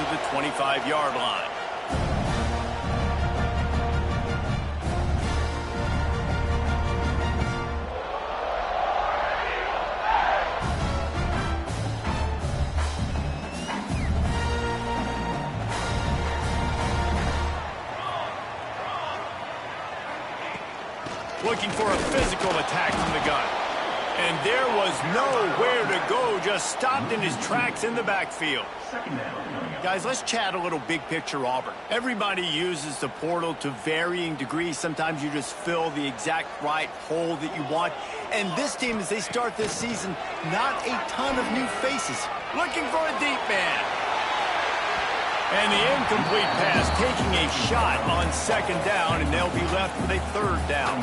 the 25-yard line. Looking for a physical attack from the gun. And there was nowhere to go, just stopped in his tracks in the backfield. Guys, let's chat a little big picture Auburn. Everybody uses the portal to varying degrees. Sometimes you just fill the exact right hole that you want. And this team, as they start this season, not a ton of new faces. Looking for a deep man. And the incomplete pass taking a shot on second down, and they'll be left with a third down.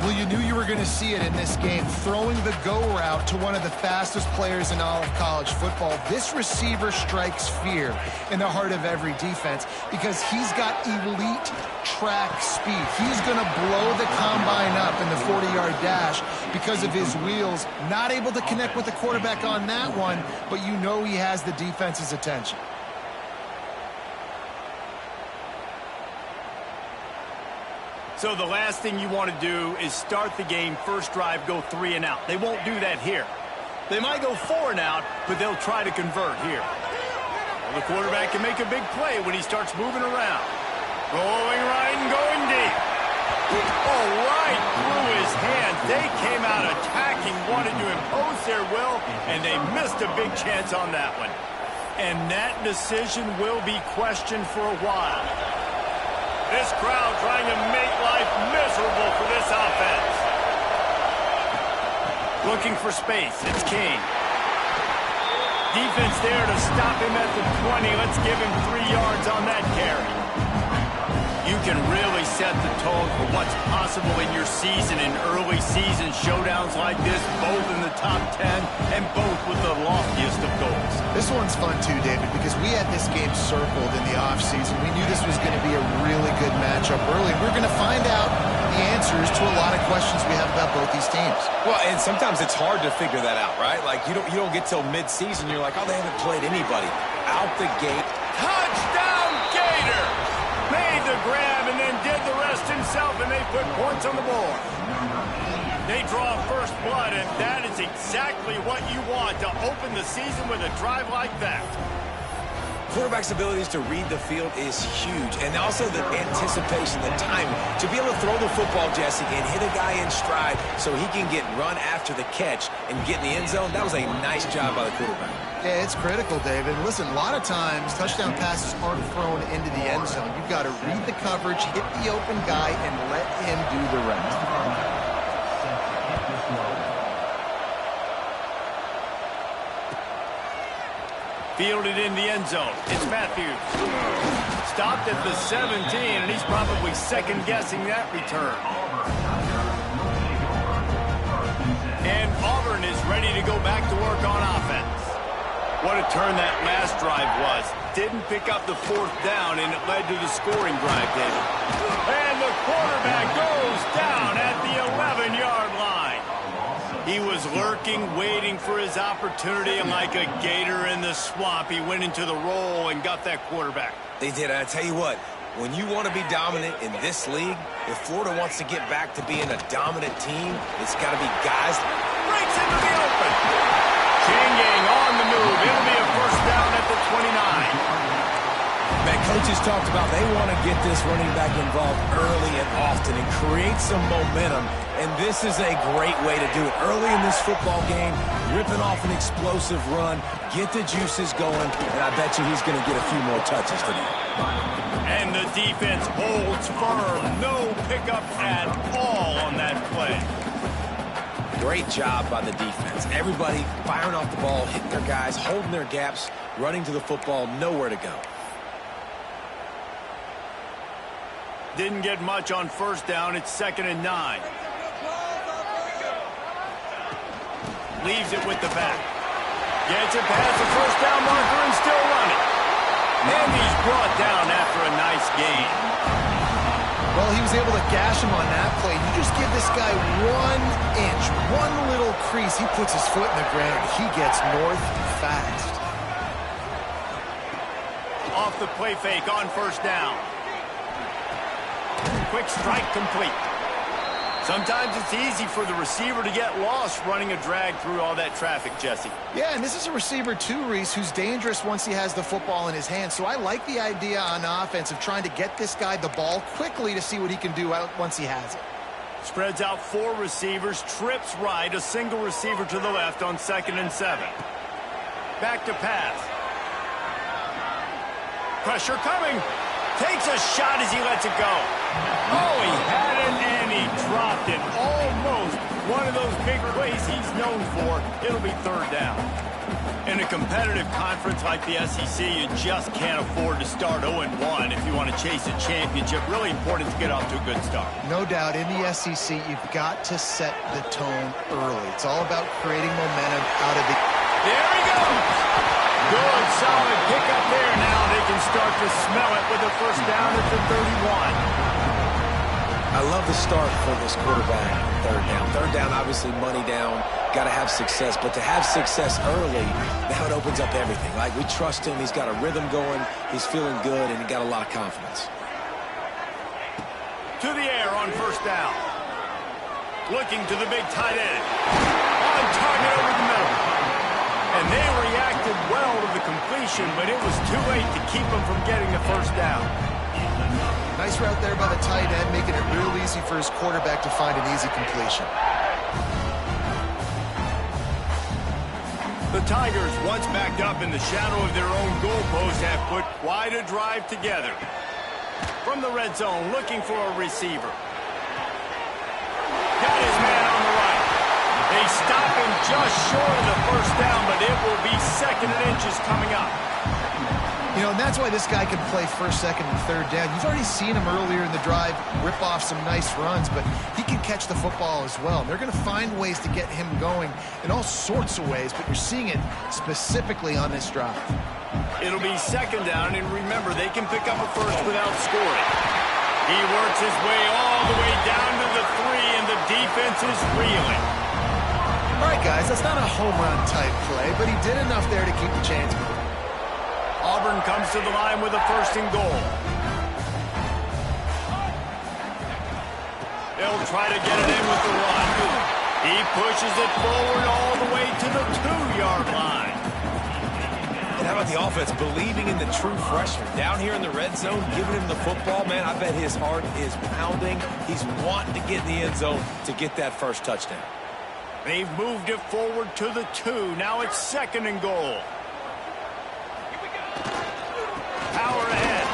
Well, you knew you were going to see it in this game, throwing the go route to one of the fastest players in all of college football. This receiver strikes fear in the heart of every defense because he's got elite track speed. He's going to blow the combine up in the 40-yard dash because of his wheels. Not able to connect with the quarterback on that one, but you know he has the defense's attention. So the last thing you want to do is start the game, first drive, go 3 and out. They won't do that here. They might go 4 and out, but they'll try to convert here. Well, the quarterback can make a big play when he starts moving around. Rolling right and going deep. Oh, right through his hands. They came out attacking, wanted to impose their will, and they missed a big chance on that one. And that decision will be questioned for a while. This crowd trying to make life miserable for this offense. Looking for space. It's King. Defense there to stop him at the 20. Let's give him 3 yards on that carry. You can really set the tone for what's possible in your season in early season showdowns like this, both in the top 10 and both with the loftiest of goals. This one's fun too, David, because we had this game circled in the offseason. We knew this was going to be a really good matchup early. We're going to find out the answers to a lot of questions we have about both these teams. Well, and sometimes it's hard to figure that out, right? Like, you don't get till mid-season, you're like, oh, they haven't played anybody. Out the gate. Touchdown, Gator! Made the grab and then did the rest himself, and they put points on the board. They draw first blood, and that is exactly what you want to open the season with a drive like that. Quarterback's abilities to read the field is huge, and also the anticipation, the timing. To be able to throw the football, Jesse, and hit a guy in stride so he can get run after the catch and get in the end zone, that was a nice job by the quarterback. Yeah, it's critical, David. Listen, a lot of times touchdown passes aren't thrown into the end zone. You've got to read the coverage, hit the open guy, and let him do the rest. Fielded in the end zone. It's Matthews. Stopped at the 17, and he's probably second-guessing that return. And Auburn is ready to go back to work on offense. What a turn that last drive was. Didn't pick up the 4th down, and it led to the scoring drive, David. And the quarterback goes down at the 11-yard line. He was lurking, waiting for his opportunity, and like a gator in the swamp, he went into the roll and got that quarterback. They did. I tell you what, when you want to be dominant in this league, if Florida wants to get back to being a dominant team, it's got to be guys. Breaks into the open. Changing on the move. It'll be a first down at the 29. Man, coaches talked about they want to get this running back involved early and often and create some momentum, and this is a great way to do it. Early in this football game, ripping off an explosive run, get the juices going, and I bet you he's going to get a few more touches today. And the defense holds firm. No pickup at all on that play. Great job by the defense. Everybody firing off the ball, hitting their guys, holding their gaps, running to the football, nowhere to go. Didn't get much on first down. It's 2nd and 9. Leaves it with the back. Gets it past the first down marker and still running. And he's brought down after a nice gain. Well, he was able to gash him on that play. You just give this guy 1 inch, one little crease. He puts his foot in the ground. He gets north fast. off the play fake on first down. Quick strike complete. Sometimes it's easy for the receiver to get lost running a drag through all that traffic, Jesse. Yeah, and this is a receiver too, Reese, who's dangerous once he has the football in his hands. So I like the idea on offense of trying to get this guy the ball quickly to see what he can do once he has it. Spreads out 4 receivers, trips right, a single receiver to the left on 2nd and 7. Back to pass. Pressure coming. Takes a shot as he lets it go. Oh, he had it and he dropped it. Almost one of those big plays he's known for. It'll be 3rd down. In a competitive conference like the SEC, you just can't afford to start 0-1 if you want to chase a championship. Really important to get off to a good start. No doubt, in the SEC, you've got to set the tone early. It's all about creating momentum out of the... There he goes! Good, solid pickup there. Now they can start to smell it with a 1st down at the 31. I love the start for this quarterback. 3rd down. 3rd down, obviously money down. Got to have success. But to have success early, now it opens up everything. Like, we trust him. He's got a rhythm going. He's feeling good, and he got a lot of confidence. To the air on 1st down. Looking to the big tight end. On target over the middle. And they reacted well to the completion, but it was too late to keep them from getting the 1st down. Nice route there by the tight end, making it real easy for his quarterback to find an easy completion. The Tigers, once backed up in the shadow of their own goalpost, have put quite a drive together. From the red zone, looking for a receiver. Got his man on the right. They stop him just short of the 1st down, but it will be 2nd and inches coming up. You know, and that's why this guy can play 1st, 2nd, and 3rd down. You've already seen him earlier in the drive rip off some nice runs, but he can catch the football as well. And they're going to find ways to get him going in all sorts of ways, but you're seeing it specifically on this drive. It'll be 2nd down, and remember, they can pick up a 1st without scoring. He works his way all the way down to the 3, and the defense is reeling. All right, guys, that's not a home run type play, but he did enough there to keep the chains moving. Auburn comes to the line with a 1st and goal. They'll try to get it in with the run. He pushes it forward all the way to the 2-yard line. And how about the offense believing in the true freshman? Down here in the red zone, giving him the football, man, I bet his heart is pounding. He's wanting to get in the end zone to get that 1st touchdown. They've moved it forward to the 2. Now it's 2nd and goal. Power ahead.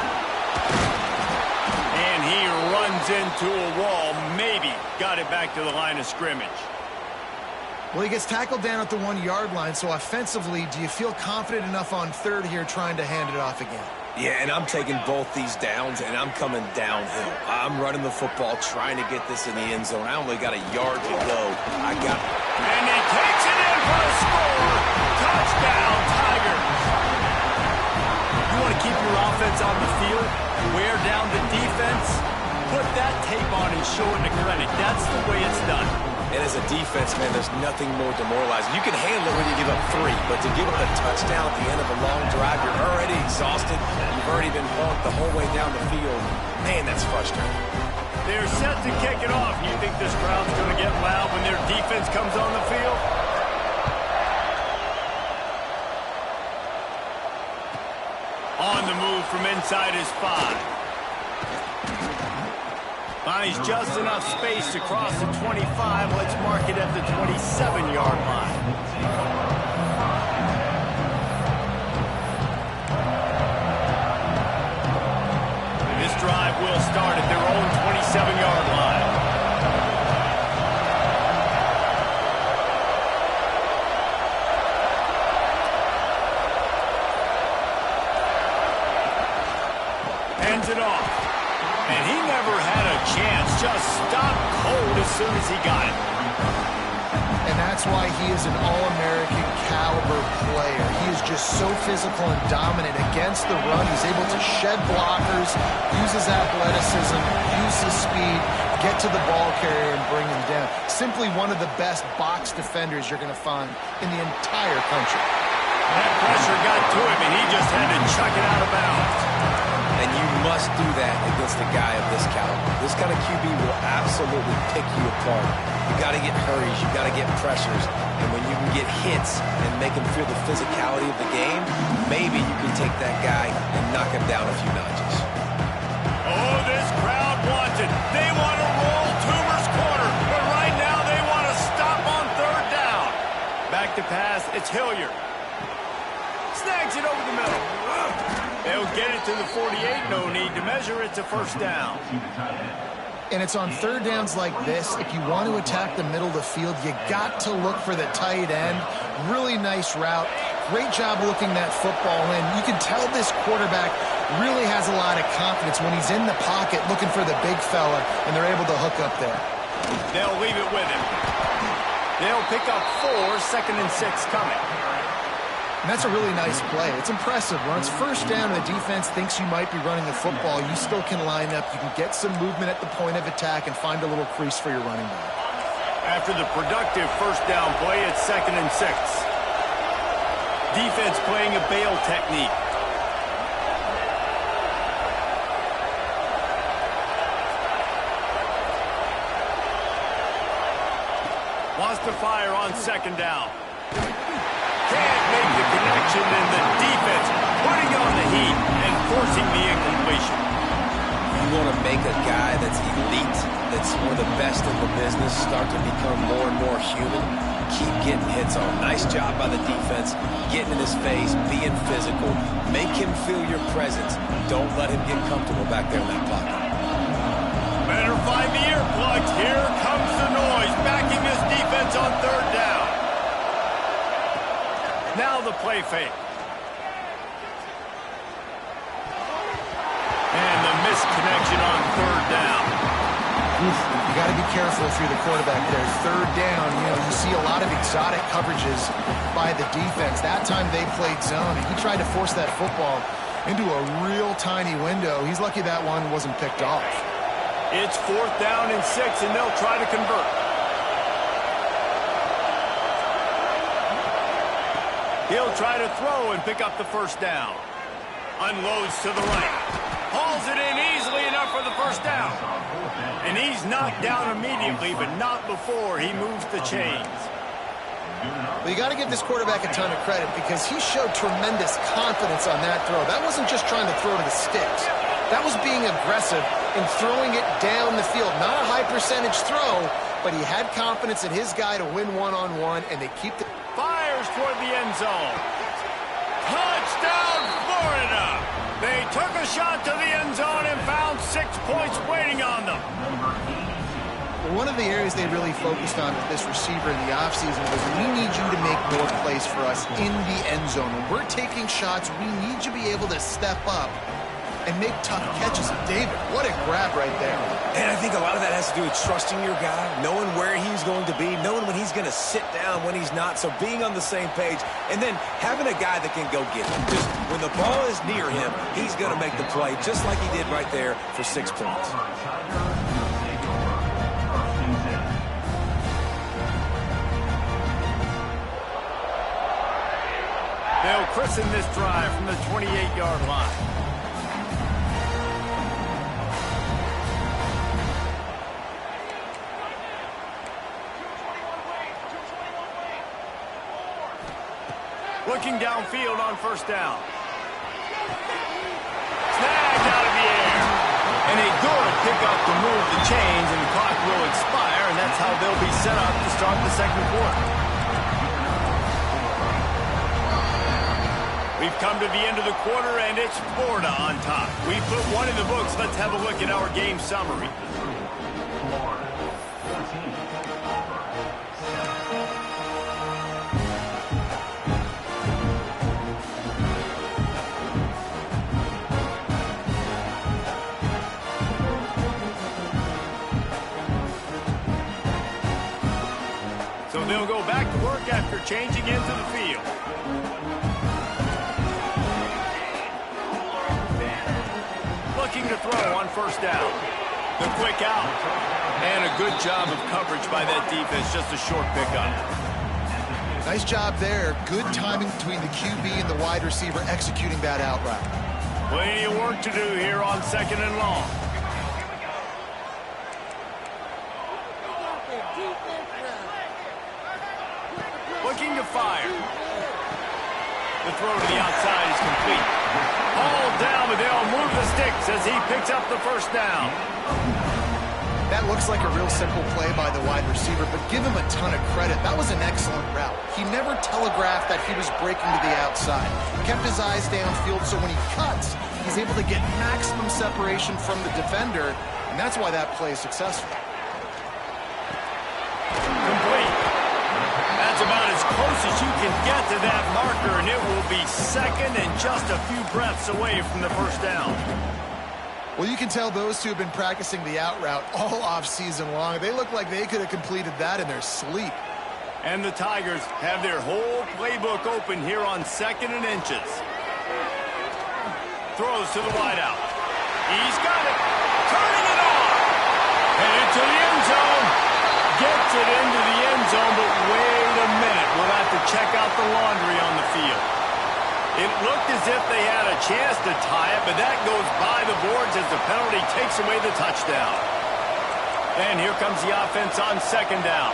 And he runs into a wall. Maybe got it back to the line of scrimmage. Well, he gets tackled down at the 1-yard line, so offensively, do you feel confident enough on 3rd here trying to hand it off again? Yeah, and I'm taking both these downs, and I'm coming downhill. I'm running the football, trying to get this in the end zone. I only got a yard to go. I got it. And he takes it in for a score. Touchdown, Tigers. You want to keep your offense on the field, wear down the defense, put that tape on and show it to credit. That's the way it's done. And as a defense, man, there's nothing more demoralizing. You can handle it when you give up 3, but to give up a touchdown at the end of a long drive, you're already exhausted. You've already been punked the whole way down the field. Man, that's frustrating. They're set to kick it off. You think this crowd's going to get loud when their defense comes on the field? On the move from inside his 5. Finds just enough space to cross the 25. Let's mark it at the 27-yard line. This drive will start at their own 27-yard line. Hands it off. And he never had a chance. Just stopped cold as soon as he got it. And that's why he is an All-American caliber player. He is just so physical and dominant against the run. He's able to shed blockers, use his athleticism, use his speed, get to the ball carrier and bring him down. Simply one of the best box defenders you're going to find in the entire country. That pressure got to him, and he just had to chuck it out of bounds. against a guy of this caliber. This kind of QB will absolutely pick you apart. You got to get hurries, you got to get pressures, and when you can get hits and make him feel the physicality of the game, maybe you can take that guy and knock him down a few notches. Oh, this crowd wants it. They want to roll Toomer's corner, but right now they want to stop on third down. Back to pass, it's Hilliard. Snags it over the middle. They'll get it to the 48. No need to measure it to first down. And it's on third downs like this. If you want to attack the middle of the field, you got to look for the tight end. Really nice route. Great job looking that football in. You can tell this quarterback really has a lot of confidence when he's in the pocket looking for the big fella, and they're able to hook up there. They'll leave it with him. They'll pick up 4, 2nd and 6 coming. And that's a really nice play. It's impressive. When it's first down and the defense thinks you might be running the football, you still can line up. You can get some movement at the point of attack and find a little crease for your running back. After the productive first down play, it's 2nd and 6. Defense playing a bail technique. Wants to fire on 2nd down. Can't make the connection, and the defense putting on the heat and forcing the incompletion. You want to make a guy that's elite, that's one of the best in the business, start to become more and more human. Keep getting hits on. Nice job by the defense, getting in his face, being physical. Make him feel your presence. Don't let him get comfortable back there in that pocket. Better find the earplugs. Here comes the noise, backing this defense on third down. Now the play fake. And the missed connection on third down. You got to be careful if you're the quarterback there. Third down, you see a lot of exotic coverages by the defense. That time they played zone, and he tried to force that football into a real tiny window. He's lucky that one wasn't picked off. It's 4th down and 6, and they'll try to convert. He'll try to throw and pick up the first down. Unloads to the right. Hauls it in easily enough for the first down. And he's knocked down immediately, but not before he moves the chains. Well, you got to give this quarterback a ton of credit because he showed tremendous confidence on that throw. That wasn't just trying to throw to the sticks. That was being aggressive and throwing it down the field. Not a high percentage throw, but he had confidence in his guy to win one-on-one, and they keep the... Fires toward the end zone. Touchdown, Florida! They took a shot to the end zone and found 6 points waiting on them. Well, one of the areas they really focused on with this receiver in the offseason was we need you to make more plays for us in the end zone. When we're taking shots, we need you to be able to step up and make tough catches. David, what a grab right there. And I think a lot of that has to do with trusting your guy, knowing where he's going to be, knowing when he's going to sit down, when he's not, so being on the same page, and then having a guy that can go get him. Just when the ball is near him, he's going to make the play, just like he did right there for 6 points. They'll christen this drive from the 28-yard line. Looking downfield on first down. Snagged out of the air. And a good pickup to move the chains, and the clock will expire, and that's how they'll be set up to start the second quarter. We've come to the end of the quarter, and it's Florida on top. We put one in the books. Let's have a look at our game summary. So they'll go back to work after changing into the field. Looking to throw on first down. The quick out. And a good job of coverage by that defense. Just a short pickup. Nice job there. Good timing between the QB and the wide receiver executing that out route. Plenty of work to do here on 2nd and long. looking to fire. The throw to the outside is complete. All down, but they'll move the sticks as he picks up the first down. That looks like a real simple play by the wide receiver, but give him a ton of credit. That was an excellent route. He never telegraphed that he was breaking to the outside. Kept his eyes downfield, so when he cuts, he's able to get maximum separation from the defender, and that's why that play is successful. Complete. That's about as close as you can get to that marker, and it will be second and just a few breaths away from the first down. Well, you can tell those two have been practicing the out route all off-season long. They look like they could have completed that in their sleep. And the Tigers have their whole playbook open here on 2nd and inches. Throws to the wideout. He's got it. Turning it on. Headed to the end zone. Gets it into the end zone, but wait a minute. We'll have to check out the laundry on the field. It looked as if they had a chance to tie it, but that goes by the boards as the penalty takes away the touchdown. And here comes the offense on 2nd down.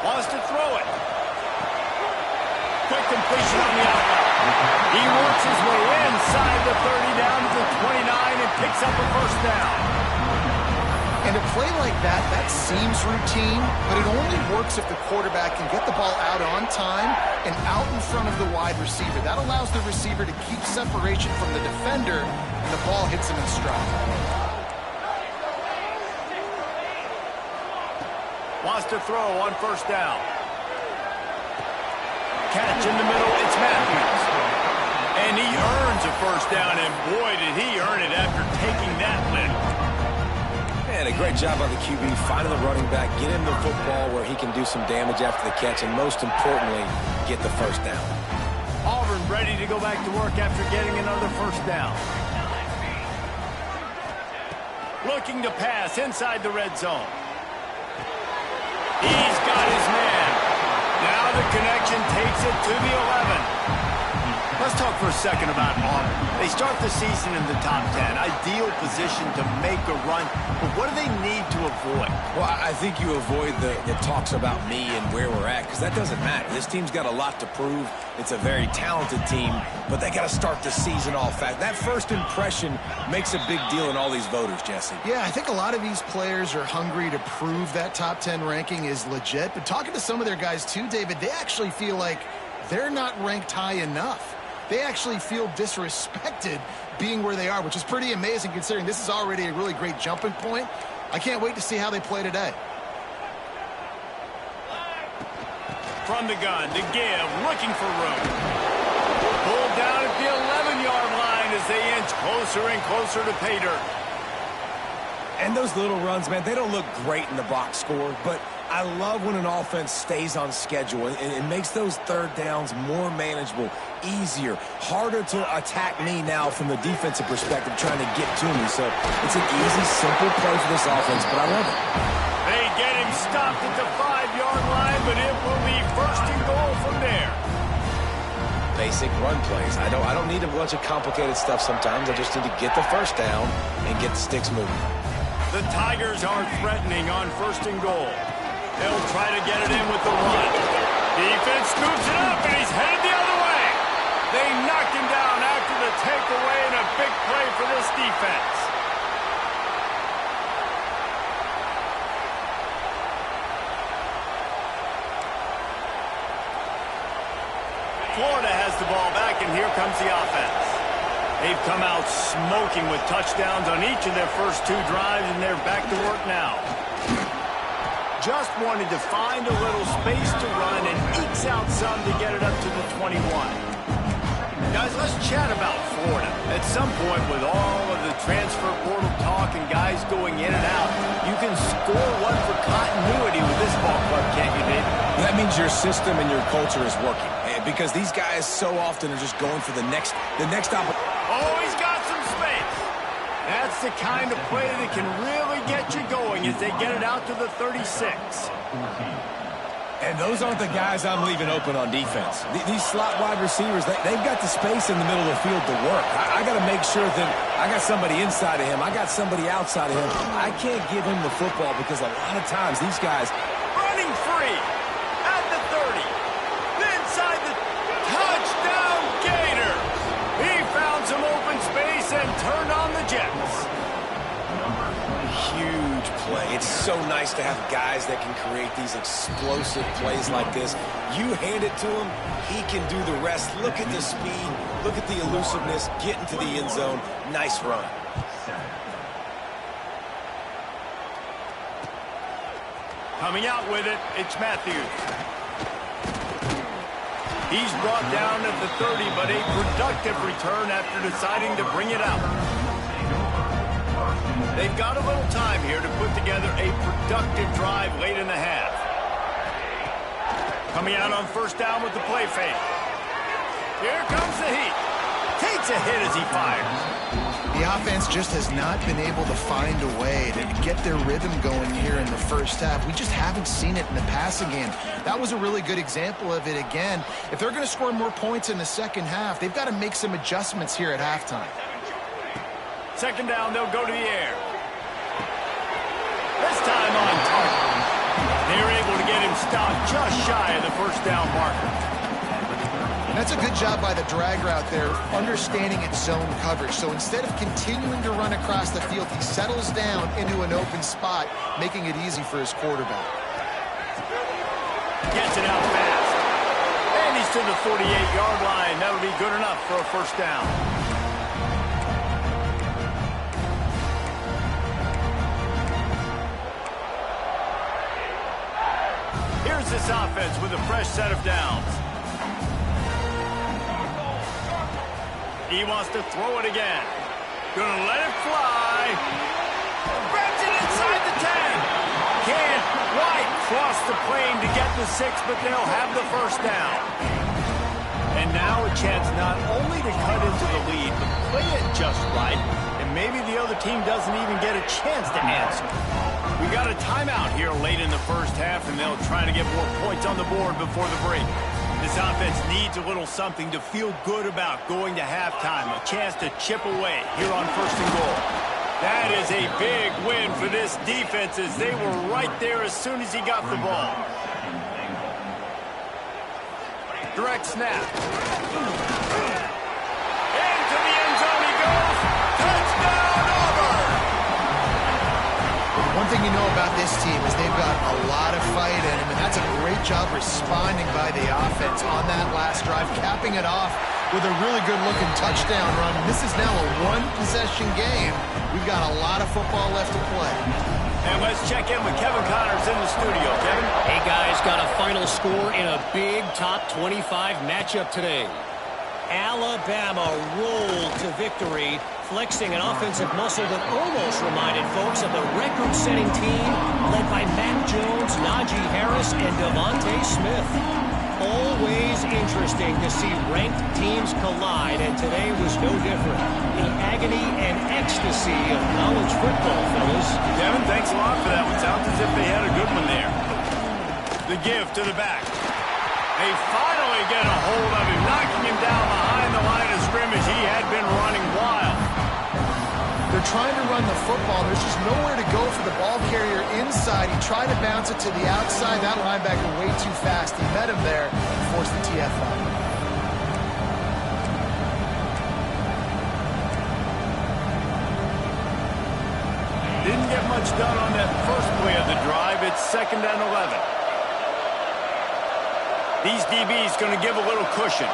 Wants to throw it. Quick completion on the outside. He works his way inside the 30 down to the 29 and picks up a first down. And a play like that, that seems routine, but it only works if the quarterback can get the ball out on time and out in front of the wide receiver. That allows the receiver to keep separation from the defender, and the ball hits him in stride. Wants to throw on first down. Catch in the middle, it's Matthews. And he earns a first down, and boy, did he earn it after taking that lick. And a great job by the QB finding the running back, get him the football where he can do some damage after the catch, and most importantly, get the first down. Auburn ready to go back to work after getting another first down. Looking to pass inside the red zone. He's got his man. Now the connection takes it to the 11. Let's talk for a second about Auburn. They start the season in the top 10. Ideal position to make a run. But what do they need to avoid? Well, I think you avoid the talks about me and where we're at, because that doesn't matter. This team's got a lot to prove. It's a very talented team, but they got to start the season off fast. That first impression makes a big deal in all these voters, Jesse. Yeah, I think a lot of these players are hungry to prove that top 10 ranking is legit. But talking to some of their guys too, David, they actually feel like they're not ranked high enough. They actually feel disrespected being where they are, which is pretty amazing considering this is already a really great jumping point. I can't wait to see how they play today. From the gun to give, looking for room. Pulled down at the 11-yard line as they inch closer and closer to pay dirt. And those little runs, man, they don't look great in the box score, but I love when an offense stays on schedule and it makes those third downs more manageable, easier, harder to attack me now from the defensive perspective trying to get to me. So it's an easy, simple play for this offense, but I love it. They get him stopped at the 5-yard line, but it will be first and goal from there. Basic run plays. I don't need a bunch of complicated stuff sometimes. I just need to get the first down and get the sticks moving. The Tigers are threatening on first and goal. They'll try to get it in with the run. Defense scoops it up, and he's headed the other way. They knocked him down after the takeaway, and a big play for this defense. Florida has the ball back, and here comes the offense. They've come out smoking with touchdowns on each of their first 2 drives, and they're back to work now. Just wanted to find a little space to run and ekes out some to get it up to the 21. Guys, let's chat about Florida. At some point, with all of the transfer portal talk and guys going in and out, you can score one for continuity with this ball club, can't you, Dave? That means your system and your culture is working, because these guys so often are just going for the next opportunity. Oh, he's got some space. That's the kind of play that can really get you going as they get it out to the 36. And those aren't the guys I'm leaving open on defense. These slot wide receivers, they've got the space in the middle of the field to work. I got to make sure that I got somebody inside of him. I got somebody outside of him. I can't give him the football because a lot of times these guys, Jets. Huge play. It's so nice to have guys that can create these explosive plays like this. You hand it to him, he can do the rest. Look at the speed. Look at the elusiveness. Get into the end zone. Nice run. Coming out with it, it's Matthews. He's brought down at the 30, but a productive return after deciding to bring it out. They've got a little time here to put together a productive drive late in the half. Coming out on first down with the play fake. Here comes the heat. Takes a hit as he fires. The offense just has not been able to find a way to get their rhythm going here in the first half. We just haven't seen it in the passing game. That was a really good example of it again. If they're going to score more points in the second half, they've got to make some adjustments here at halftime. Second down, they'll go to the air. This time on target. They're able to get him stopped just shy of the first down marker. That's a good job by the drag route there, understanding its zone coverage. So instead of continuing to run across the field, he settles down into an open spot, making it easy for his quarterback. Gets it out fast. And he's to the 48-yard line. That'll be good enough for a first down. Here's this offense with a fresh set of downs. He wants to throw it again. Gonna let it fly. Grabs it inside the 10. Can't quite cross the plane to get the 6, but they'll have the first down. And now a chance not only to cut into the lead, but play it just right. And maybe the other team doesn't even get a chance to answer. We got a timeout here late in the first half, and they'll try to get more points on the board before the break. This offense needs a little something to feel good about going to halftime. A chance to chip away here on first and goal. That is a big win for this defense as they were right there as soon as he got the ball. Direct snap. Into the end zone he goes. Touchdown, Auburn! One thing you know about this team is they've got a lot of fight in them, and that's a great job responding by the offense on that last drive, capping it off with a really good-looking touchdown run. And this is now a one-possession game. We've got a lot of football left to play. And let's check in with Kevin Connors in the studio. Kevin? Hey, guys, got a final score in a big top 25 matchup today. Alabama rolled to victory, flexing an offensive muscle that almost reminded folks of the record-setting team led by Mac Jones, Najee Harris, and Devontae Smith. Always interesting to see ranked teams collide, and today was no different. The agony and ecstasy of college football, fellas. Devin, thanks a lot for that one. Sounds as if they had a good one there. The give to the back. They finally get a hold of him, knocking him down behind the line of scrimmage. He had been running wild. They're trying to run the football. There's just nowhere to go for the ball carrier inside. He tried to bounce it to the outside. That linebacker way too fast. He met him there and forced the TFL. Didn't get much done on that first play of the drive. It's 2nd and 11. These DBs going to give a little cushion.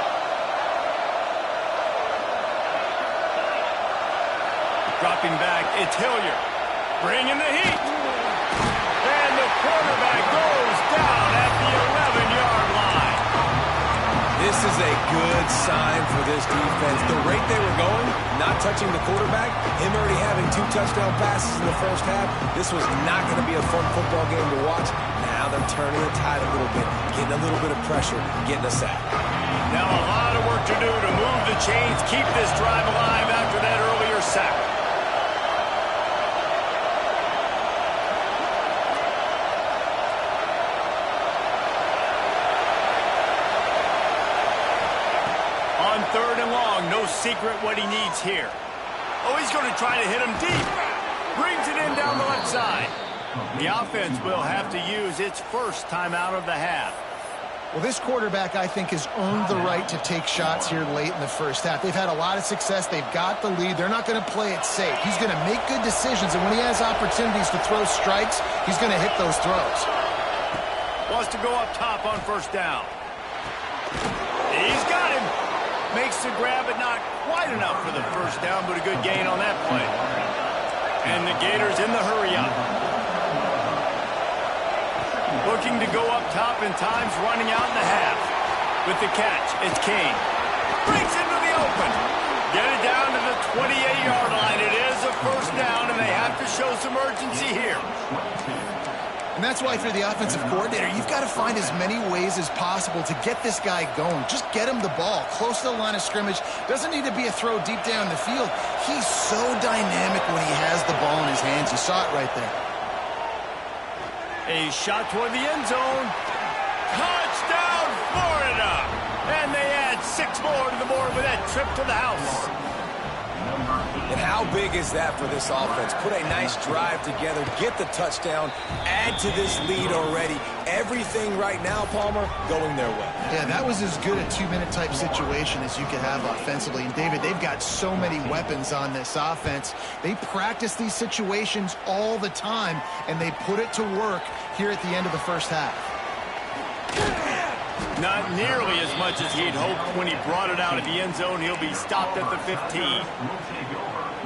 Dropping back, it's Hilliard. Bringing the heat. And the quarterback goes down at the 11-yard line. This is a good sign for this defense. The rate they were going, not touching the quarterback, him already having 2 touchdown passes in the first half, this was not going to be a fun football game to watch. Now they're turning the tide a little bit, getting a little bit of pressure, getting a sack. Now a lot of work to do to move the chains, keep this drive alive after that earlier sack. On 3rd and long, no secret what he needs here. Oh, he's going to try to hit him deep. Brings it in down the left side. The offense will have to use its first timeout of the half. Well, this quarterback, I think, has earned the right to take shots here late in the first half. They've had a lot of success. They've got the lead. They're not going to play it safe. He's going to make good decisions, and when he has opportunities to throw strikes, he's going to hit those throws. Wants to go up top on first down. He's got him. Makes the grab, but not quite enough for the first down, but a good gain on that play. And the Gators in the hurry-up. Looking to go up top, and time's running out in the half. With the catch, it's Kane. Breaks into the open. Get it down to the 28-yard line. It is a first down, and they have to show some urgency here. And that's why, if you're the offensive coordinator, you've got to find as many ways as possible to get this guy going. Just get him the ball close to the line of scrimmage. Doesn't need to be a throw deep down the field. He's so dynamic when he has the ball in his hands. You saw it right there. A shot toward the end zone. Touchdown, Florida! And they add 6 more to the board with that trip to the house. And how big is that for this offense? Put a nice drive together, get the touchdown, add to this lead already. Everything right now, Palmer, going their way. Yeah, that was as good a 2-minute type situation as you could have offensively. And, David, they've got so many weapons on this offense. They practice these situations all the time, and they put it to work here at the end of the first half. Not nearly as much as he'd hoped when he brought it out of the end zone. He'll be stopped at the 15.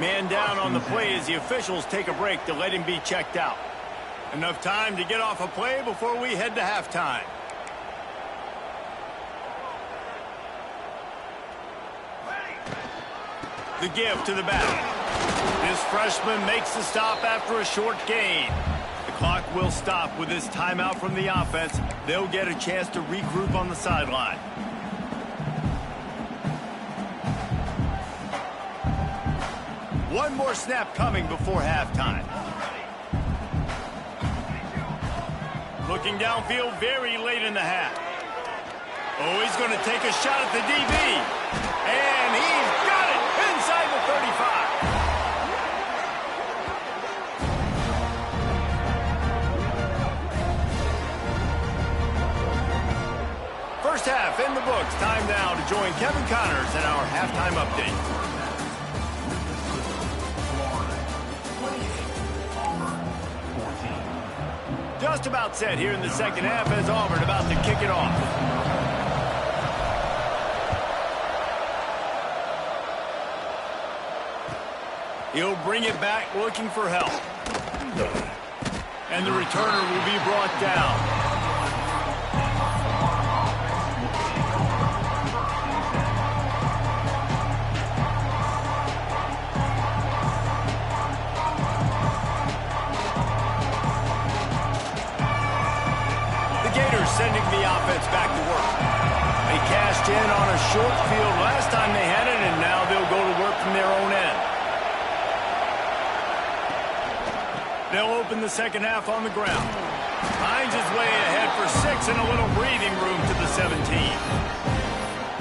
Man down on the play as the officials take a break to let him be checked out. Enough time to get off a play before we head to halftime. The give to the back. This freshman makes the stop after a short gain. The clock will stop with this timeout from the offense. They'll get a chance to regroup on the sideline. One more snap coming before halftime. Looking downfield very late in the half. Oh, he's going to take a shot at the DB. And he's got it inside the 35. First half in the books. Time now to join Kevin Connors in our halftime update. Just about set here in the second half as Auburn about to kick it off. He'll bring it back looking for help. And the returner will be brought down. Sending the offense back to work. They cashed in on a short field last time they had it, and now they'll go to work from their own end. They'll open the second half on the ground. Finds his way ahead for 6 and a little breathing room to the 17.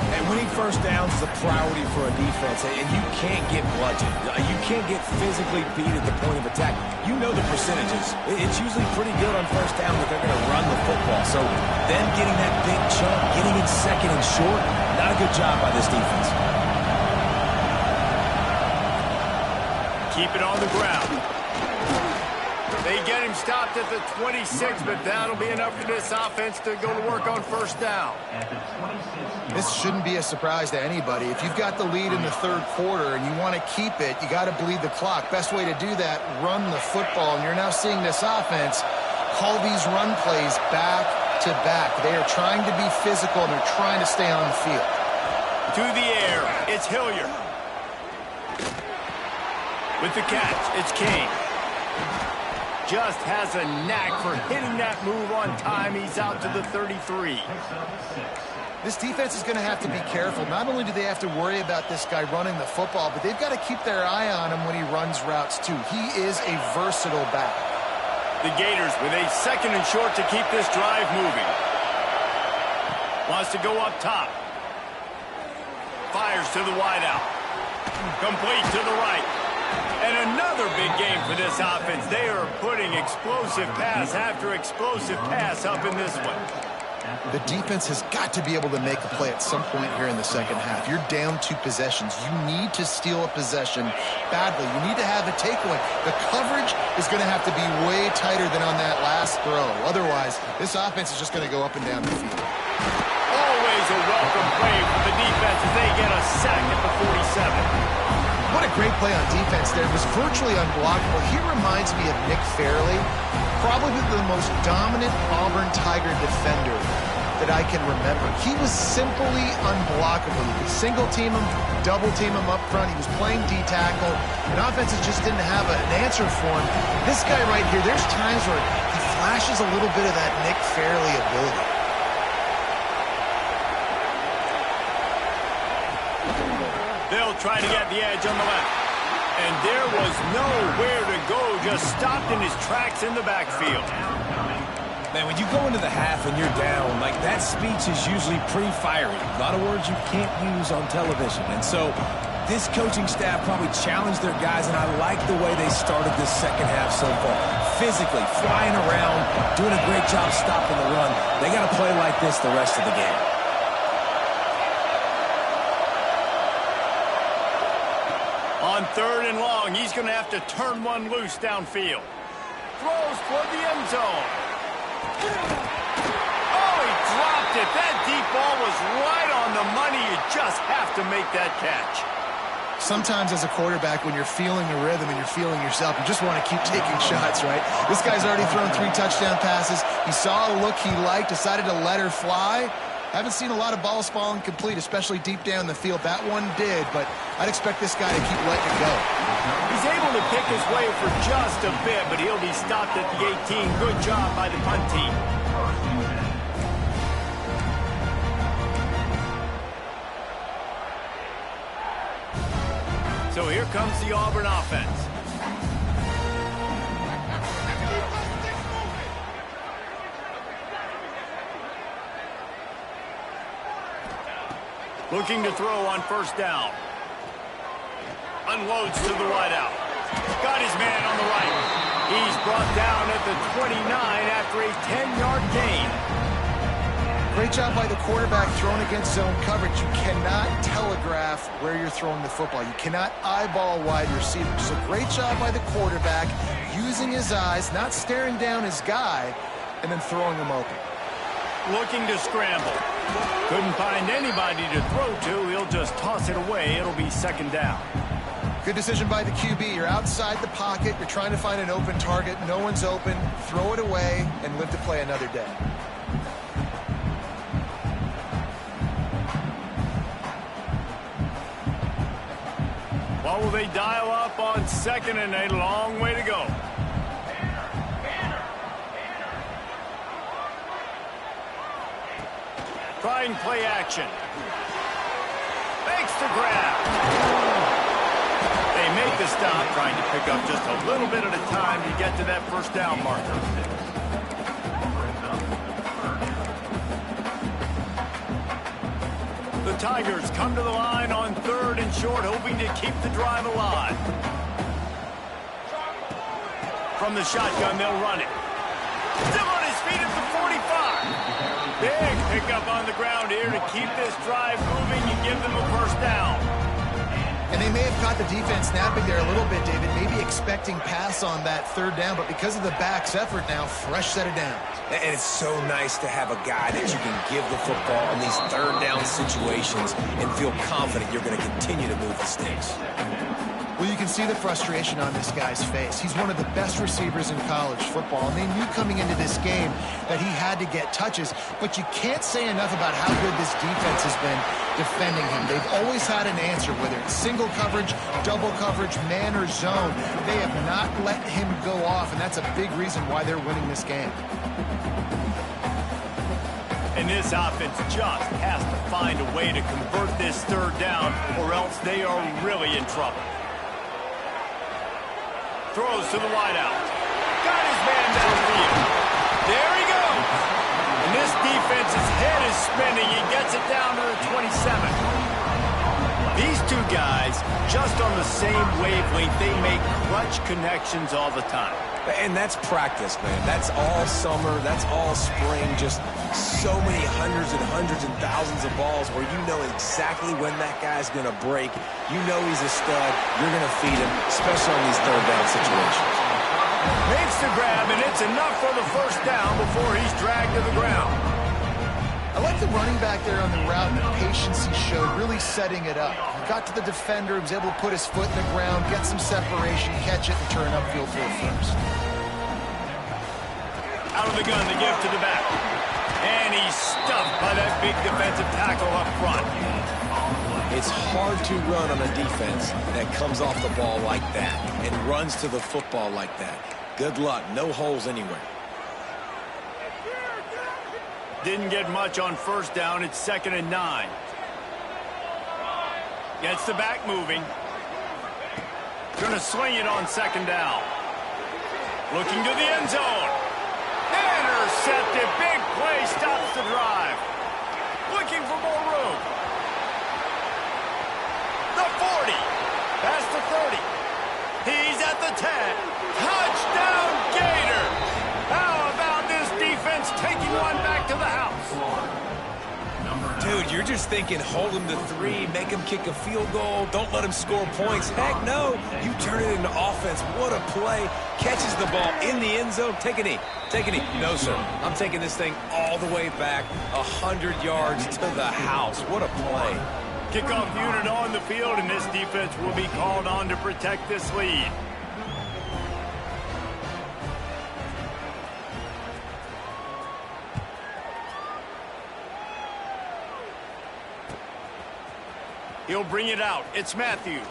And winning first downs is a priority for a defense, and you can't get bludgeoned. You can't get physically beat at the point of attack. You know the percentages. It's usually pretty good on first down, but they're going to run the football. So them getting that big chunk, getting it second and short, not a good job by this defense. Keep it on the ground. They get him stopped at the 26, but that'll be enough for this offense to go to work on first down. This shouldn't be a surprise to anybody. If you've got the lead in the third quarter and you want to keep it, you got to bleed the clock. Best way to do that, run the football. And you're now seeing this offense call these run plays back to back. They are trying to be physical, and they're trying to stay on the field. To the air, it's Hilliard. With the catch, it's Kane. Just has a knack for hitting that move on time. He's out to the 33. This defense is going to have to be careful. Not only do they have to worry about this guy running the football, but they've got to keep their eye on him when he runs routes too. He is a versatile back. The Gators with a second and short to keep this drive moving. Wants to go up top. Fires to the wideout. Complete to the right. And another big game for this offense. They are putting explosive pass after explosive pass up in this one. The defense has got to be able to make a play at some point here in the second half. You're down 2 possessions. You need to steal a possession badly. You need to have a takeaway. The coverage is going to have to be way tighter than on that last throw. Otherwise, this offense is just going to go up and down the field. Always a welcome play for the defense as they get a sack at the 47. What a great play on defense there. It was virtually unblockable. He reminds me of Nick Fairley, probably the most dominant Auburn Tiger defender that I can remember. He was simply unblockable. You could single team him, double team him up front. He was playing D-tackle, and offenses just didn't have an answer for him. This guy right here, there's times where he flashes a little bit of that Nick Fairley ability. They'll try to get the edge on the left. And there was nowhere to go, just stopped in his tracks in the backfield. Man, when you go into the half and you're down, like that speech is usually pretty fiery. A lot of words you can't use on television. And so this coaching staff probably challenged their guys, and I like the way they started this second half so far. Physically, flying around, doing a great job stopping the run. They got to play like this the rest of the game. On 3rd and long, he's going to have to turn one loose downfield. Throws toward the end zone. Oh, he dropped it. That deep ball was right on the money. You just have to make that catch. Sometimes as a quarterback, when you're feeling the rhythm and you're feeling yourself, you just want to keep taking shots, right? This guy's already thrown 3 touchdown passes. He saw a look he liked, decided to let her fly. Haven't seen a lot of balls falling complete, especially deep down the field. That one did, but I'd expect this guy to keep letting it go. He's able to pick his way for just a bit, but he'll be stopped at the 18. Good job by the punt team. So here comes the Auburn offense. Looking to throw on 1st down. Unloads to the wideout. Got his man on the right. He's brought down at the 29 after a 10-yard gain. Great job by the quarterback throwing against zone coverage. You cannot telegraph where you're throwing the football. You cannot eyeball wide receivers. So great job by the quarterback using his eyes, not staring down his guy, and then throwing him open. Looking to scramble. Couldn't find anybody to throw to. He'll just toss it away. It'll be 2nd down. Good decision by the QB. You're outside the pocket. You're trying to find an open target. No one's open. Throw it away and live to play another day. What will they dial up on 2nd and a long way to go? Trying play action. Makes the grab. They make the stop, trying to pick up just a little bit at a time to get to that 1st down marker. The Tigers come to the line on 3rd and short, hoping to keep the drive alive. From the shotgun, they'll run it. Still on his feet at the 45. Big pickup on the ground here to keep this drive moving and give them a 1st down. And they may have caught the defense snapping there a little bit, David, maybe expecting pass on that 3rd down, but because of the back's effort now, fresh set of downs. And it's so nice to have a guy that you can give the football in these 3rd down situations and feel confident you're going to continue to move the sticks. Well, you can see the frustration on this guy's face. He's one of the best receivers in college football, and they knew coming into this game that he had to get touches, but you can't say enough about how good this defense has been defending him. They've always had an answer, whether it's single coverage, double coverage, man or zone. They have not let him go off, and that's a big reason why they're winning this game. And this offense just has to find a way to convert this 3rd down, or else they are really in trouble. Throws to the wideout. Got his man downfield. There he goes. And this defense's head is spinning. He gets it down to the 27. These two guys, just on the same wavelength, they make clutch connections all the time. And that's practice, man. That's all summer. That's all spring. Just so many hundreds and thousands of balls where you know exactly when that guy's going to break. You know he's a stud. You're going to feed him, especially on these third down situations. Makes the grab, and it's enough for the first down before he's dragged to the ground. I like the running back there on the route and the patience he showed, really setting it up. He got to the defender, he was able to put his foot in the ground, get some separation, catch it, and turn upfield for a first. Out of the gun, the give to the back. And he's stuffed by that big defensive tackle up front. It's hard to run on a defense that comes off the ball like that and runs to the football like that. Good luck. No holes anywhere. Didn't get much on first down. It's 2nd and 9. Gets the back moving. Going to swing it on 2nd down. Looking to the end zone. Intercepted. Big play. Stops the drive. Looking for more room. The 40. Past the 30. He's at the 10. Touchdown, Gator. How about this defense taking one back to the house? Dude, you're just thinking hold him to 3, make him kick a field goal, don't let him score points. Heck no, you turn it into offense. What a play. Catches the ball in the end zone. Take a knee. Take a knee. No, sir. I'm taking this thing all the way back 100 yards to the house. What a play. Kickoff unit on the field, and this defense will be called on to protect this lead. He'll bring it out. It's Matthews.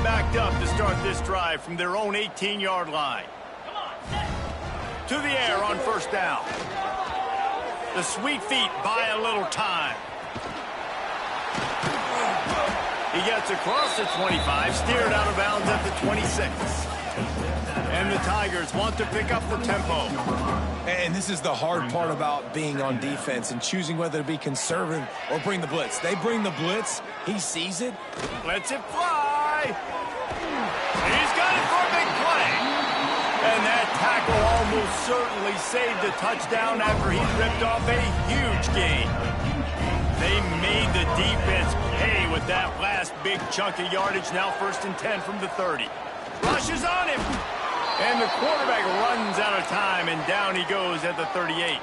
Backed up to start this drive from their own 18-yard line. To the air on first down. The sweet feet buy a little time. He gets across the 25, steered out of bounds at the 26. And the Tigers want to pick up the tempo. And this is the hard part about being on defense and choosing whether to be conservative or bring the blitz. They bring the blitz. He sees it. Lets it fly. He's got it for a big play. And that tackle almost certainly saved a touchdown after he ripped off a huge gain. They made the defense pay with that last big chunk of yardage. Now 1st and 10 from the 30. Rushes on him. And the quarterback runs out of time, and down he goes at the 38.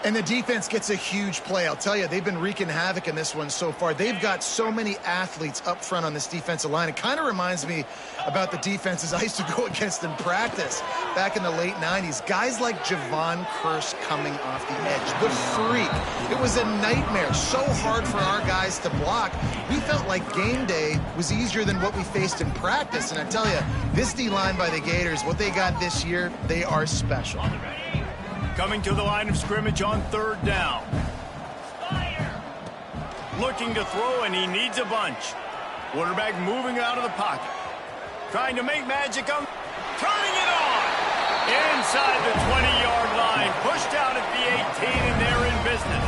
And the defense gets a huge play. I'll tell you, they've been wreaking havoc in this one so far. They've got so many athletes up front on this defensive line. It kind of reminds me about the defenses I used to go against in practice back in the late 90s. Guys like Javon Curse coming off the edge. The freak. It was a nightmare. So hard for our guys to block. We felt like game day was easier than what we faced in practice. And I tell you, this D-line by the Gators, what they got this year, they are special. Coming to the line of scrimmage on 3rd down. Looking to throw, and he needs a bunch. Quarterback moving out of the pocket. Trying to make magic on. Turning it on. Inside the 20-yard line. Pushed out at the 18, and they're in business.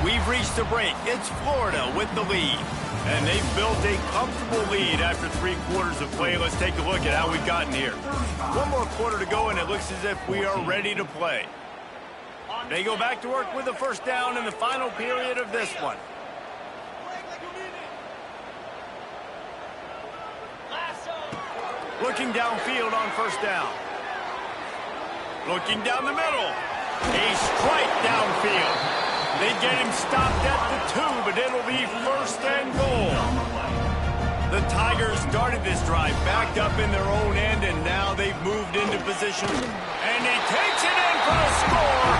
We've reached the break. It's Florida with the lead. And they've built a comfortable lead after 3 quarters of play. Let's take a look at how we've gotten here. 1 more quarter to go, and it looks as if we are ready to play. They go back to work with the first down in the final period of this one. Looking downfield on first down. Looking down the middle. A strike downfield. They get him stopped at the 2, but it'll be 1st and goal. The Tigers started this drive backed up in their own end, and now they've moved into position. And he takes it in for the score.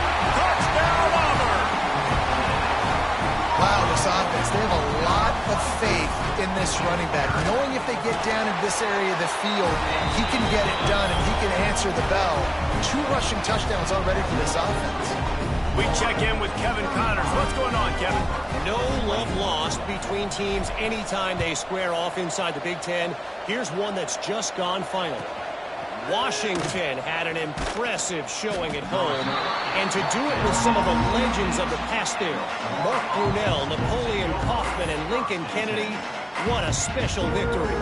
Wow, this offense, they have a lot of faith in this running back. Knowing if they get down in this area of the field, he can get it done and he can answer the bell. 2 rushing touchdowns already for this offense. We check in with Kevin Connors. What's going on, Kevin? No love lost between teams anytime they square off inside the Big Ten. Here's one that's just gone final. Washington had an impressive showing at home, and to do it with some of the legends of the past there, Mark Brunell, Napoleon Kaufman, and Lincoln Kennedy, what a special victory.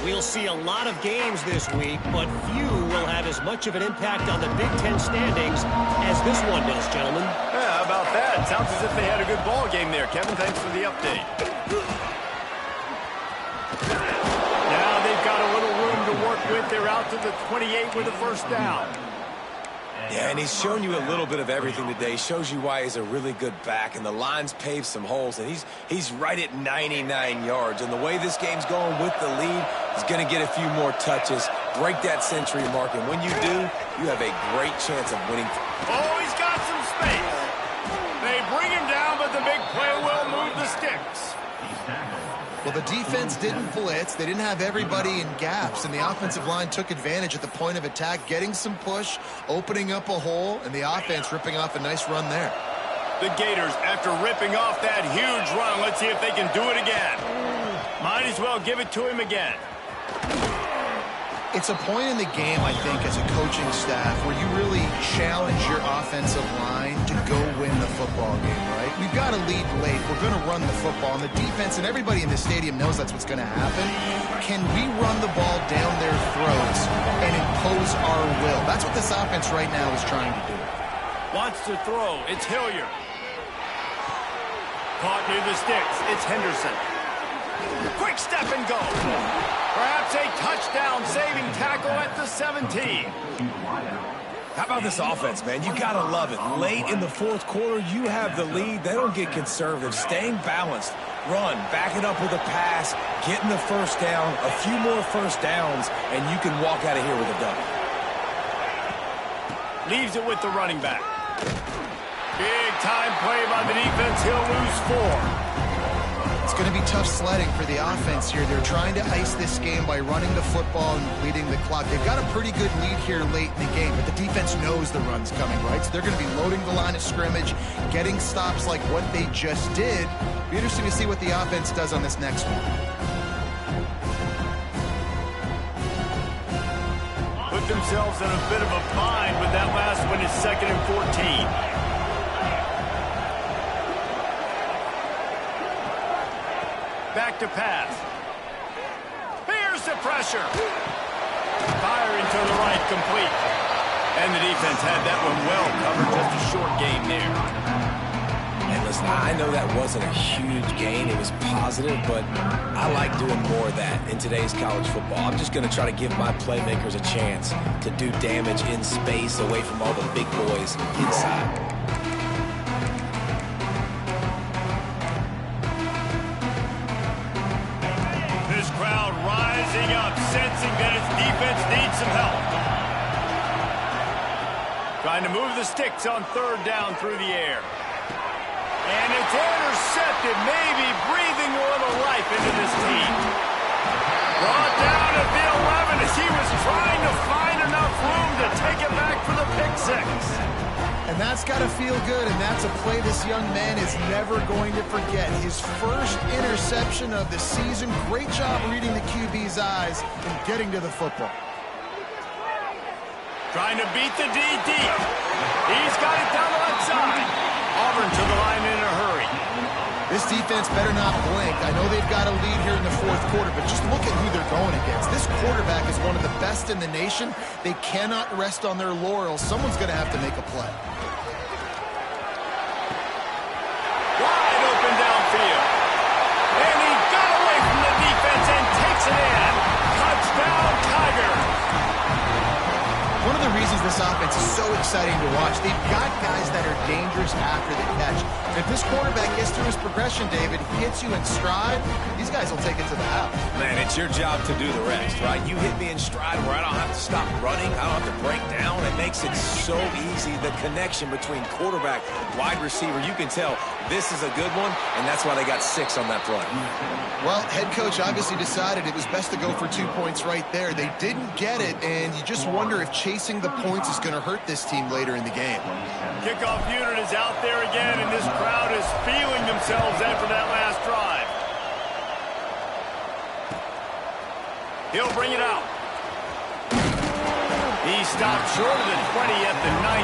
We'll see a lot of games this week, but few will have as much of an impact on the Big Ten standings as this one does, gentlemen. Yeah, how about that? Sounds as if they had a good ball game there. Kevin, thanks for the update. Now they've got a little room to work with. They're out to the 28 with a first down. Yeah, and he's shown you a little bit of everything today. Shows you why he's a really good back, and the line's paved some holes, and he's right at 99 yards. And the way this game's going with the lead, he's going to get a few more touches, break that century mark, and when you do, you have a great chance of winning. Oh, he's got some space. They bring him down, but the big play will move the sticks. Well, the defense didn't blitz. They didn't have everybody in gaps, and the offensive line took advantage at the point of attack, getting some push, opening up a hole, and the offense ripping off a nice run there. The Gators, after ripping off that huge run, let's see if they can do it again. Might as well give it to him again. It's a point in the game, I think, as a coaching staff where you really challenge your offensive line to go win the football game, right? We've got to lead late. We're going to run the football, and the defense and everybody in the stadium knows that's what's going to happen. Can we run the ball down their throats and impose our will? That's what this offense right now is trying to do. Wants to throw. It's Hilliard. Caught near the sticks. It's Henderson. Quick step and go. Perhaps a touchdown-saving tackle at the 17. How about this offense, man? You got to love it. Late in the fourth quarter, you have the lead. They don't get conservative. Staying balanced. Run, back it up with a pass, getting the first down, a few more first downs, and you can walk out of here with a W. Leaves it with the running back. Big-time play by the defense. He'll lose 4. It's going to be tough sledding for the offense here. They're trying to ice this game by running the football and bleeding the clock. They've got a pretty good lead here late in the game, but the defense knows the run's coming, right? So they're going to be loading the line of scrimmage, getting stops like what they just did. Be interesting to see what the offense does on this next one. Put themselves in a bit of a bind with that last one. Is 2nd and 14. Back to pass. Here's the pressure. Firing to the right, complete. And the defense had that one well covered. Just a short game there. And listen, I know that wasn't a huge gain. It was positive, but I like doing more of that in today's college football. I'm just going to try to give my playmakers a chance to do damage in space away from all the big boys inside. Rising up, sensing that its defense needs some help. Trying to move the sticks on 3rd down through the air. And it's intercepted, maybe breathing a little life into this team. Brought down at the 11 as he was trying to find enough room to take it back for the pick 6. And that's got to feel good, and that's a play this young man is never going to forget. His first interception of the season. Great job reading the QB's eyes and getting to the football. Trying to beat the D deep. He's got it down the left side. Auburn to the line in a hurry. This defense better not blink. I know they've got a lead here in the 4th quarter, but just look at who they're going against. This quarterback is one of the best in the nation. They cannot rest on their laurels. Someone's going to have to make a play. Wide open downfield. And he got away from the defense and takes it in. Touchdown, Tigers. One of the reasons this offense is so exciting to watch, they've got guys that are dangerous after the catch. If this quarterback gets through his progression, David, hits you in stride, these guys will take it to the house. Man, it's your job to do the rest, right? You hit me in stride where I don't have to stop running. I don't have to break down. It makes it so easy. The connection between quarterback and wide receiver, you can tell This is a good one, and that's why they got 6 on that play. Well, head coach obviously decided it was best to go for 2 points right there. They didn't get it, and you just wonder if chasing the points is going to hurt this team later in the game. Kickoff unit is out there again, and this crowd is feeling themselves after that last drive. He'll bring it out. He stopped short of the 20 at the 19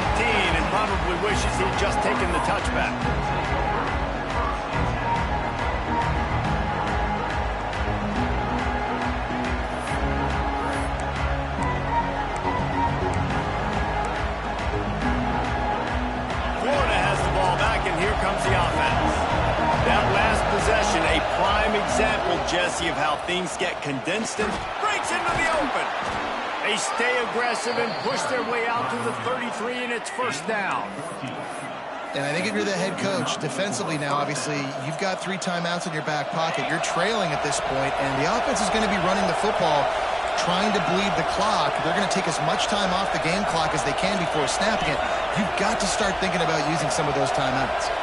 and probably wishes he'd just taken the touchback. Florida has the ball back, and here comes the offense. That last possession, a prime example, Jesse, of how things get condensed and breaks into the open. They stay aggressive and push their way out to the 33, and it's first down. And I think if you're the head coach, defensively now, obviously, you've got 3 timeouts in your back pocket. You're trailing at this point, and the offense is going to be running the football, trying to bleed the clock. They're going to take as much time off the game clock as they can before snapping it. You've got to start thinking about using some of those timeouts.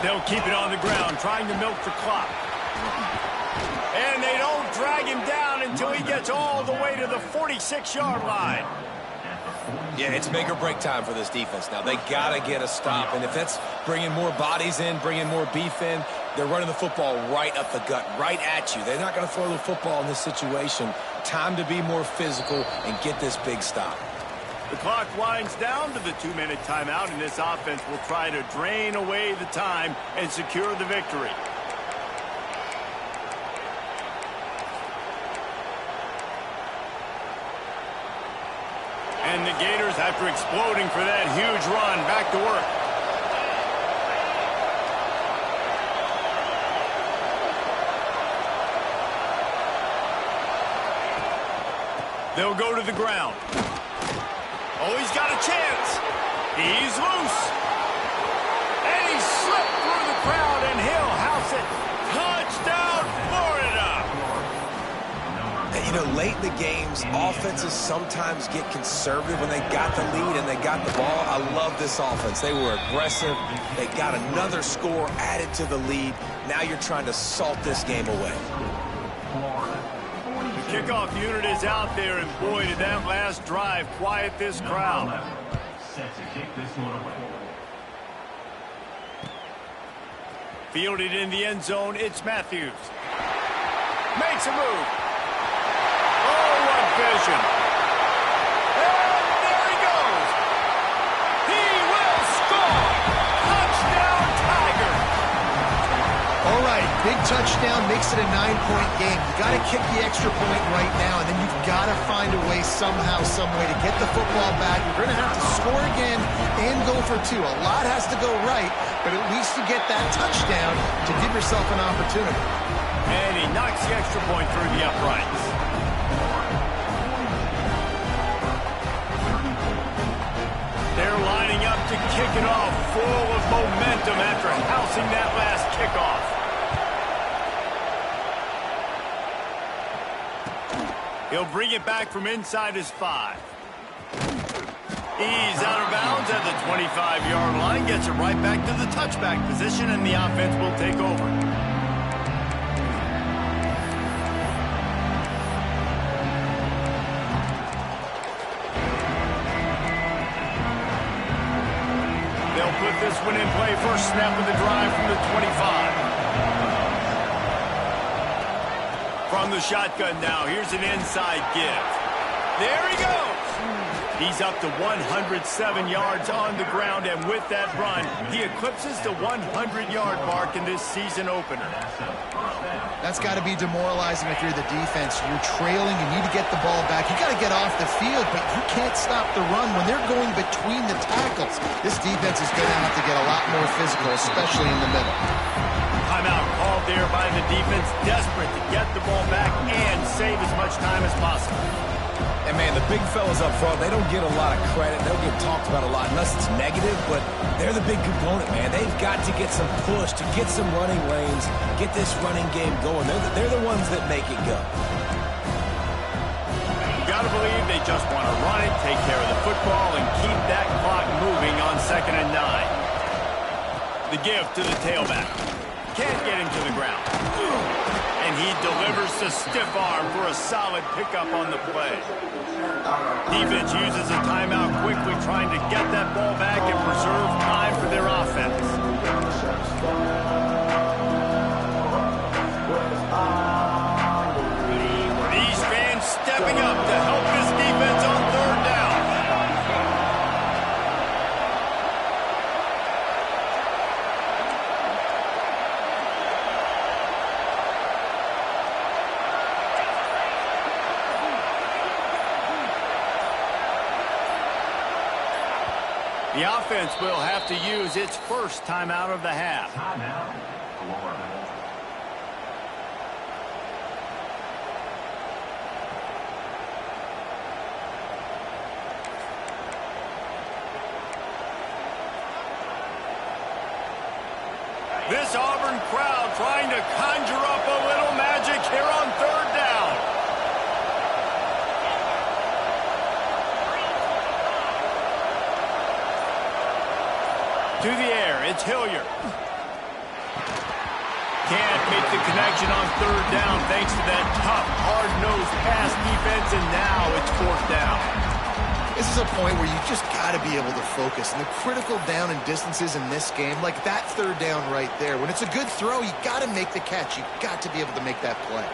They'll keep it on the ground, trying to milk the clock. And they don't drag him down until he gets all the way to the 46-yard line. Yeah, it's make or break time for this defense now. They got to get a stop, and if that's bringing more bodies in, bringing more beef in, they're running the football right up the gut, right at you. They're not going to throw the football in this situation. Time to be more physical and get this big stop. The clock winds down to the 2-minute timeout, and this offense will try to drain away the time and secure the victory. And the Gators, after exploding for that huge run, back to work. They'll go to the ground. Oh, he's got a chance. He's loose. And he slipped through the crowd, and he'll house it. Touchdown, Florida! You know, late in the games, offenses sometimes get conservative when they got the lead and they got the ball. I love this offense. They were aggressive. They got another score added to the lead. Now you're trying to salt this game away. The kickoff unit is out there, and boy, did that last drive quiet this crowd. Fielded in the end zone, it's Matthews. Makes a move. Vision. And there he goes. He will score. Touchdown, Tiger. All right, big touchdown makes it a 9-point game. You got to kick the extra point right now, and then you've got to find a way somehow, some way to get the football back. You're going to have to score again and go for 2. A lot has to go right, but at least you get that touchdown to give yourself an opportunity. And he knocks the extra point through the uprights. They're lining up to kick it off, full of momentum after housing that last kickoff. He'll bring it back from inside his 5. He's out of bounds at the 25-yard line, gets it right back to the touchback position, and the offense will take over. They'll put this one in play. First snap of the drive from the 25. From the shotgun now, here's an inside give. There he goes. He's up to 107 yards on the ground, and with that run, he eclipses the 100-yard mark in this season opener. That's got to be demoralizing if you're the defense. You're trailing, you need to get the ball back. You got to get off the field, but you can't stop the run when they're going between the tackles. This defense is going to have to get a lot more physical, especially in the middle. Timeout called there by the defense, desperate to get the ball back and save as much time as possible. And, man, the big fellas up front, they don't get a lot of credit. They don't get talked about a lot unless it's negative, but they're the big component, man. They've got to get some push, to get some running lanes, get this running game going. They're the ones that make it go. Got got to believe they just want to run it, take care of the football, and keep that clock moving on 2nd and 9. The give to the tailback. Can't get him to the ground. And he delivers the stiff arm for a solid pickup on the play. Defense uses a timeout quickly, trying to get that ball back and preserve time for their offense. These fans stepping up to help this defense on 3rd down. The offense will have to use its first timeout of the half. This Auburn crowd trying to conjure up a little magic here on 3rd down. To the air, it's Hilliard. Can't make the connection on 3rd down thanks to that tough, hard-nosed pass defense, and now it's 4th down. This is a point where you just got to be able to focus. And the critical down and distances in this game, like that 3rd down right there, when it's a good throw, you got to make the catch. You got to be able to make that play.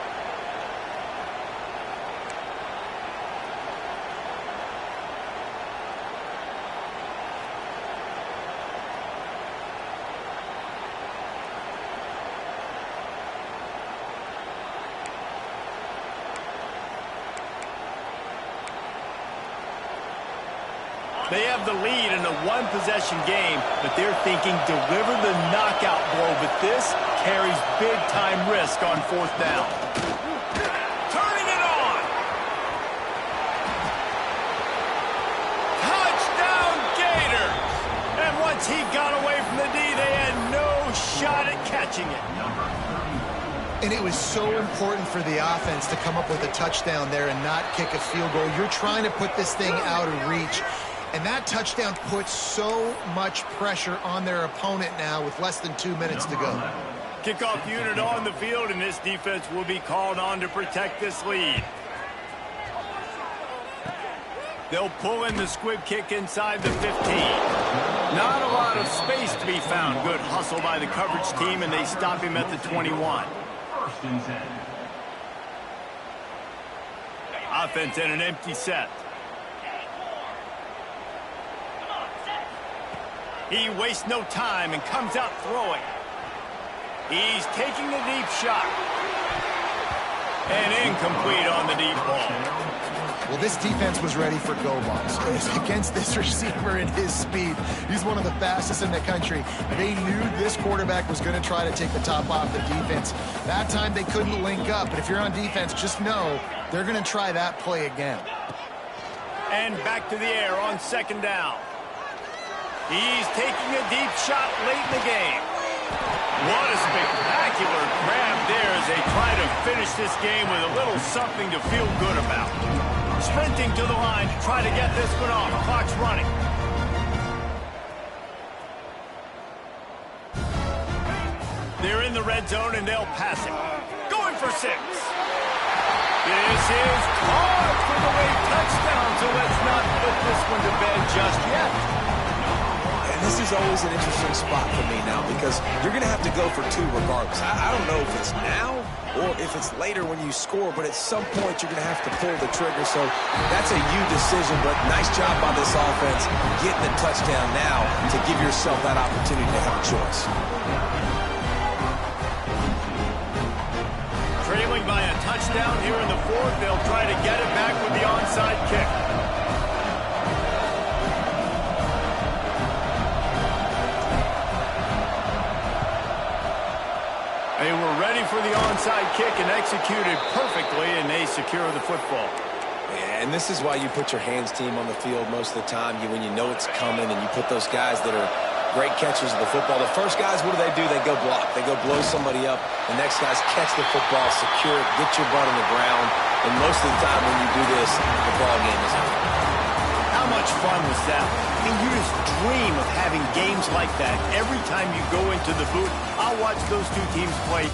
They have the lead in a one-possession game, but they're thinking deliver the knockout blow, but this carries big-time risk on 4th down. Turning it on! Touchdown Gators! And once he got away from the D, they had no shot at catching it. And it was so important for the offense to come up with a touchdown there and not kick a field goal. You're trying to put this thing out of reach. And that touchdown puts so much pressure on their opponent now with less than 2 minutes to go. Kickoff unit on the field, and this defense will be called on to protect this lead. They'll pull in the squib kick inside the 15. Not a lot of space to be found. Good hustle by the coverage team, and they stop him at the 21. Offense in an empty set. He wastes no time and comes out throwing. He's taking the deep shot. And incomplete on the deep ball. Well, this defense was ready for go balls. Against this receiver and his speed, he's one of the fastest in the country. They knew this quarterback was going to try to take the top off the defense. That time they couldn't link up. And if you're on defense, just know they're going to try that play again. And back to the air on 2nd down. He's taking a deep shot late in the game. What a spectacular grab there as they try to finish this game with a little something to feel good about. Sprinting to the line to try to get this one off. Clock's running. They're in the red zone and they'll pass it. Going for 6. This is caught for the late touchdown, so let's not put this one to bed just yet. This is always an interesting spot for me now because you're going to have to go for 2 regardless. I don't know if it's now or if it's later when you score, but at some point you're going to have to pull the trigger. So that's a you decision, but nice job by this offense getting the touchdown now to give yourself that opportunity to have a choice. Trailing by a touchdown here in the 4th, they'll try to get it back with the onside kick. They were ready for the onside kick and executed perfectly, and they secure the football. Yeah, and this is why you put your hands team on the field most of the time. When you know it's coming and you put those guys that are great catchers of the football. The first guys, what do? They go block. They go blow somebody up. The next guys catch the football, secure it, get your butt on the ground, And most of the time when you do this, the ball game is over. How much fun was that? I mean, you just dream of having games like that every time you go into the booth. I'll watch those two teams play